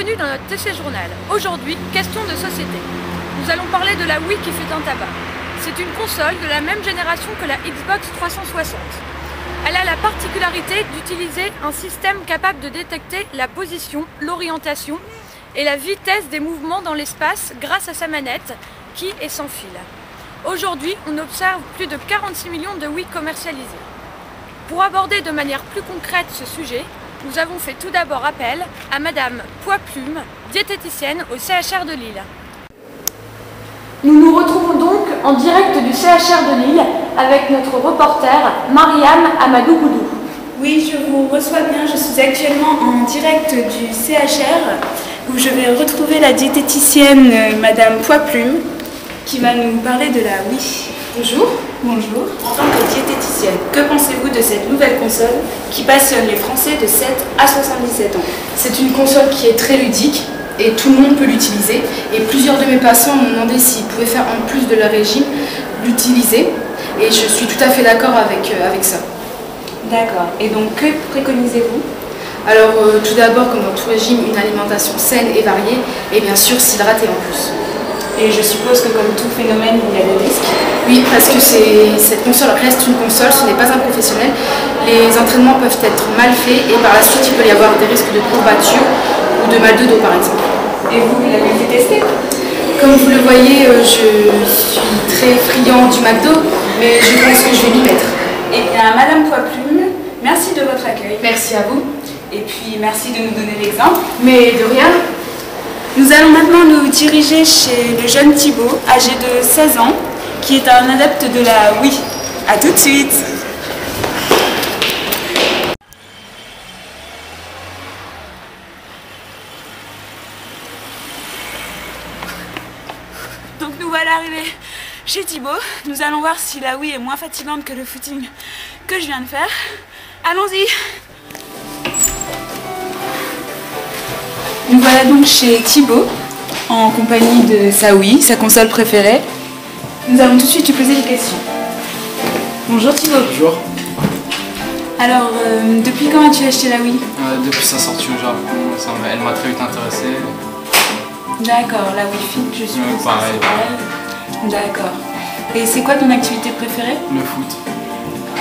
Bienvenue dans notre TC Journal. Aujourd'hui, question de société. Nous allons parler de la Wii qui fait un tabac. C'est une console de la même génération que la Xbox 360. Elle a la particularité d'utiliser un système capable de détecter la position, l'orientation et la vitesse des mouvements dans l'espace grâce à sa manette qui est sans fil. Aujourd'hui, on observe plus de 46 millions de Wii commercialisés. Pour aborder de manière plus concrète ce sujet, nous avons fait tout d'abord appel à Madame Poids-Plume, diététicienne au CHR de Lille. Nous nous retrouvons donc en direct du CHR de Lille avec notre reporter Mariam Amadou-Goudou. Oui, je vous reçois bien. Je suis actuellement en direct du CHR où je vais retrouver la diététicienne Madame Poids-Plume qui va nous parler de la Wii. Bonjour. Bonjour. En tant que diététicienne, que pensez-vous de cette nouvelle console qui passionne les Français de 7 à 77 ans? C'est une console qui est très ludique et tout le monde peut l'utiliser. Et plusieurs de mes patients m'ont demandé s'ils pouvaient faire en plus de leur régime l'utiliser. Et je suis tout à fait d'accord avec ça. D'accord. Et donc, que préconisez-vous? Alors, tout d'abord, comme dans tout régime, une alimentation saine et variée et bien sûr s'hydrater en plus. Et je suppose que comme tout phénomène, il y a des risques. Oui, parce que cette console reste une console, ce n'est pas un professionnel. Les entraînements peuvent être mal faits et par la suite, il peut y avoir des risques de courbatures ou de mal de dos par exemple. Et vous l'avez fait tester? Comme vous le voyez, je suis très friand du McDo, mais je pense que je vais m'y mettre. Eh bien, Madame Poids-Plume, merci de votre accueil. Merci à vous. Et puis, merci de nous donner l'exemple. Mais de rien. Nous allons maintenant nous diriger chez le jeune Thibaut, âgé de 16 ans, qui est un adepte de la Wii. A tout de suite. Donc nous voilà arrivés chez Thibaut. Nous allons voir si la Wii est moins fatigante que le footing que je viens de faire. Allons-y. Nous voilà donc chez Thibaut, en compagnie de sa Wii, sa console préférée. Nous allons tout de suite lui poser des questions. Bonjour Thibaut. Bonjour. Alors, depuis quand as-tu acheté la Wii? Depuis sa sortie au Japon, elle m'a très vite intéressé. D'accord, la Wii Fit, je suppose. Pareil. D'accord. Et c'est quoi ton activité préférée? Le foot.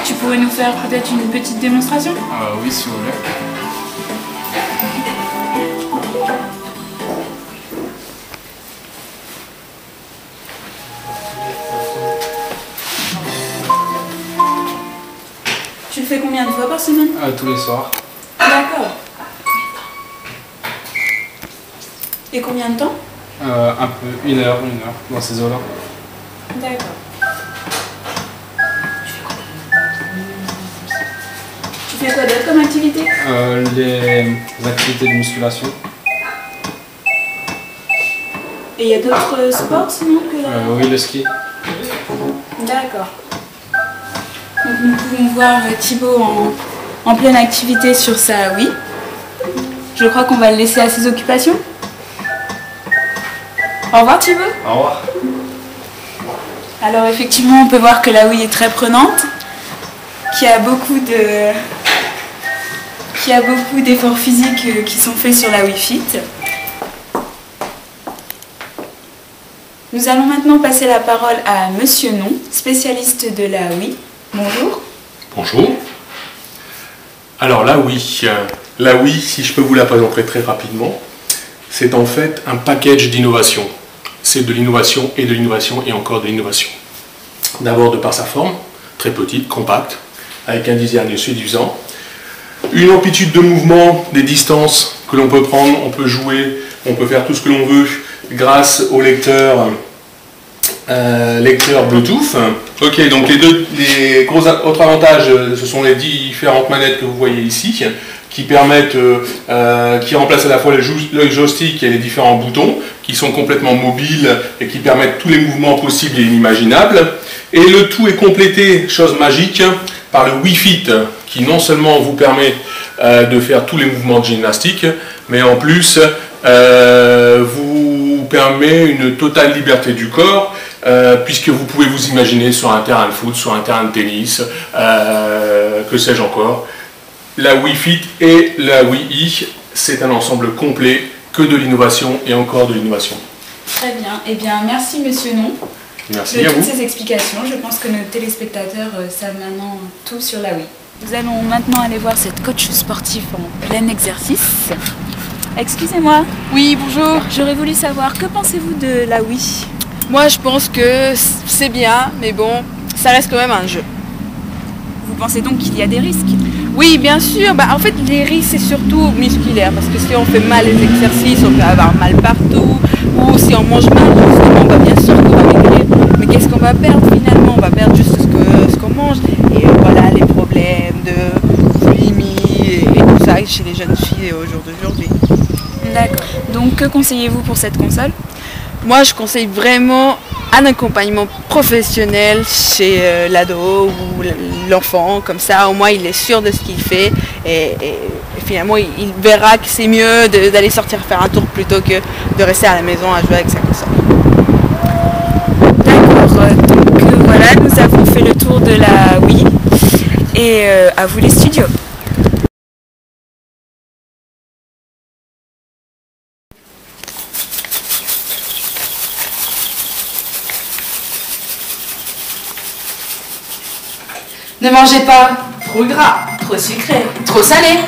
Tu pourrais nous faire peut-être une petite démonstration? Oui, si vous voulez. Tu le fais combien de fois par semaine? Tous les soirs. D'accord. Et combien de temps? Un peu, une heure, dans ces eaux-là. D'accord. Tu fais quoi d'autre comme activité? Les activités de musculation. Et il y a d'autres sports sinon que la... Oui, le ski. D'accord. Donc nous pouvons voir Thibaut en pleine activité sur sa Wii. Je crois qu'on va le laisser à ses occupations. Au revoir Thibaut. Au revoir. Alors effectivement on peut voir que la Wii est très prenante, qu'il y a beaucoup d'efforts physiques qui sont faits sur la Wii Fit. Nous allons maintenant passer la parole à Monsieur Non, spécialiste de la Wii. Bonjour. Bonjour. Alors la Wii, si je peux vous la présenter très rapidement, c'est en fait un package d'innovation. C'est de l'innovation et de l'innovation et encore de l'innovation. D'abord de par sa forme, très petite, compacte, avec un design séduisant. Une amplitude de mouvement, des distances que l'on peut prendre, on peut jouer, on peut faire tout ce que l'on veut grâce au lecteur Bluetooth. Ok, donc les gros autres avantages, ce sont les différentes manettes que vous voyez ici, qui permettent, qui remplacent à la fois le joystick et les différents boutons, qui sont complètement mobiles et qui permettent tous les mouvements possibles et inimaginables. Et le tout est complété, chose magique, par le Wii Fit, qui non seulement vous permet de faire tous les mouvements de gymnastique, mais en plus vous permet une totale liberté du corps, puisque vous pouvez vous imaginer sur un terrain de foot, sur un terrain de tennis, que sais-je encore. La Wii Fit et la Wii E, c'est un ensemble complet que de l'innovation et encore de l'innovation. Très bien. Eh bien, merci Monsieur Non Merci de à toutes vous. ces explications. Je pense que nos téléspectateurs savent maintenant tout sur la Wii. Nous allons maintenant aller voir cette coach sportif en plein exercice. Excusez-moi. Oui, bonjour. J'aurais voulu savoir, que pensez-vous de la Wii? Moi, je pense que c'est bien, mais bon, ça reste quand même un jeu. Vous pensez donc qu'il y a des risques? Oui, bien sûr. En fait, les risques, c'est surtout musculaire, parce que si on fait mal les exercices, on peut avoir mal partout, ou si on mange mal, justement, bien sûr qu'on va maigrir. Mais qu'est-ce qu'on va perdre finalement? On va perdre juste ce qu'on mange. Et voilà, les problèmes de boulimie et tout ça chez les jeunes filles au jour d'aujourd'hui. D'accord. Donc, que conseillez-vous pour cette console? Moi, je conseille vraiment un accompagnement professionnel chez l'ado ou l'enfant. Comme ça, au moins, il est sûr de ce qu'il fait et finalement, il verra que c'est mieux d'aller sortir faire un tour plutôt que de rester à la maison à jouer avec sa console. D'accord. Donc, voilà, nous avons fait le tour de la Wii. Et à vous les studios. Ne mangez pas Trop gras, trop sucré. trop salé.